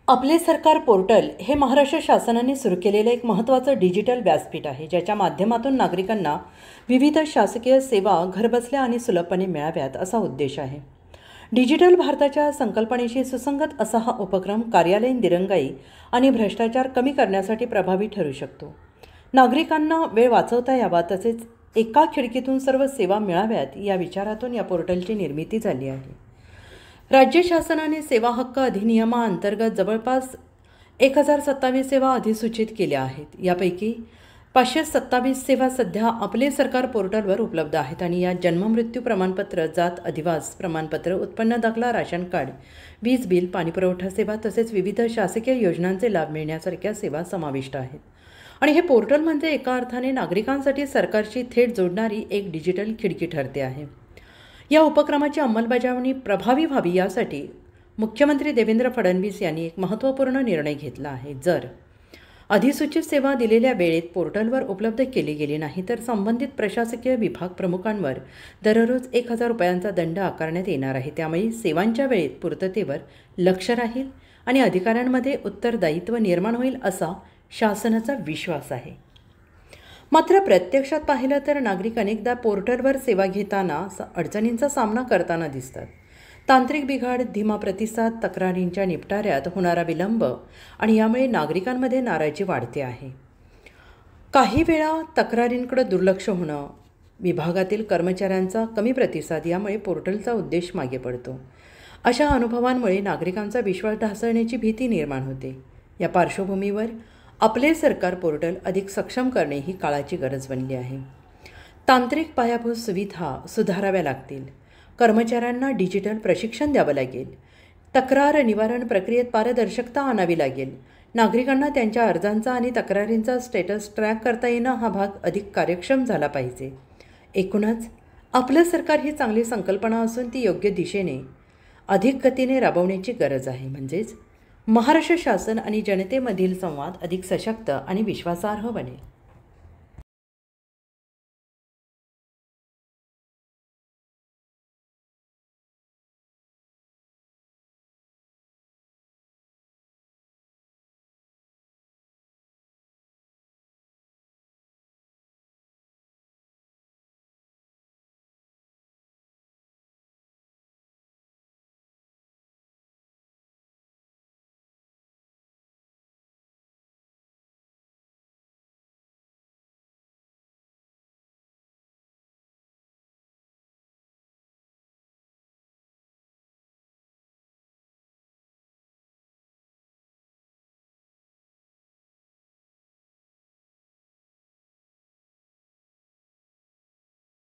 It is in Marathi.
आपले सरकार पोर्टल हे महाराष्ट्र शासनाने सुरू केलेलं एक महत्त्वाचं डिजिटल व्यासपीठ आहे, ज्याच्या माध्यमातून नागरिकांना विविध शासकीय सेवा घरबसल्या आणि सुलभपणे मिळाव्यात असा उद्देश आहे. डिजिटल भारताच्या संकल्पनेशी सुसंगत असा हा उपक्रम कार्यालयीन दिरंगाई आणि भ्रष्टाचार कमी करण्यासाठी प्रभावी ठरू शकतो. नागरिकांना वेळ वाचवता यावा तसेच एका खिडकीतून सर्व सेवा मिळाव्यात या विचारातून या पोर्टलची निर्मिती झाली आहे. राज्य शासनाने सेवा हक्क अधिनियमाअंतर्गत जवळपास 1027 सेवा अधिसूचित केल्या आहेत. यापैकी 527 सेवा सध्या आपले सरकार पोर्टलवर उपलब्ध आहेत आणि यात जन्ममृत्यू प्रमाणपत्र, जात अधिवास प्रमाणपत्र, उत्पन्न दाखला, राशन कार्ड, वीज बिल, पाणीपुरवठा सेवा तसेच विविध शासकीय योजनांचे लाभ मिळण्यासारख्या सेवा समाविष्ट आहेत. आणि हे पोर्टल म्हणजे एका अर्थाने नागरिकांसाठी सरकारशी थेट जोडणारी एक डिजिटल खिडकी ठरते आहे. या उपक्रमाची अंमलबजावणी प्रभावी व्हावी यासाठी मुख्यमंत्री देवेंद्र फडणवीस यांनी एक महत्त्वपूर्ण निर्णय घेतला आहे. जर अधिसूचित सेवा दिलेल्या वेळेत पोर्टलवर उपलब्ध केली गेली नाही तर संबंधित प्रशासकीय विभाग प्रमुखांवर दररोज 1000 रुपयांचा दंड आकारण्यात येणार आहे. त्यामुळे सेवांच्या वेळेत पूर्ततेवर लक्ष राहील आणि अधिकाऱ्यांमध्ये उत्तरदायित्व निर्माण होईल असा शासनाचा विश्वास आहे. मात्र प्रत्यक्षात पाहिलं तर नागरिक अनेकदा पोर्टलवर सेवा घेताना अडचणींचा सामना करताना दिसतात. तांत्रिक बिघाड, धीमा प्रतिसाद, तक्रारींच्या निपटाऱ्यात होणारा विलंब आणि यामुळे नागरिकांमध्ये नाराजी वाढते आहे. काही वेळा तक्रारींकडे दुर्लक्ष होणं, विभागातील कर्मचाऱ्यांचा कमी प्रतिसाद यामुळे पोर्टलचा उद्देश मागे पडतो. अशा अनुभवांमुळे नागरिकांचा विश्वास ढासळण्याची भीती निर्माण होते. या पार्श्वभूमीवर आपले सरकार पोर्टल अधिक सक्षम करणे ही काळाची गरज बनली आहे. तांत्रिक पायाभूत सुविधा सुधाराव्या लागतील. कर्मचाऱ्यांना डिजिटल प्रशिक्षण द्यावं लागेल. तक्रार निवारण प्रक्रियेत पारदर्शकता आणावी लागेल. नागरिकांना त्यांच्या अर्जांचा आणि तक्रारींचा स्टेटस ट्रॅक करता येणं हा भाग अधिक कार्यक्षम झाला पाहिजे. एकूणच आपलं सरकार ही चांगली संकल्पना असून ती योग्य दिशेने अधिक गतीने राबवण्याची गरज आहे. म्हणजेच महाराष्ट्र शासन आणि जनतेमधील संवाद अधिक सशक्त आणि विश्वासार्ह बनेल.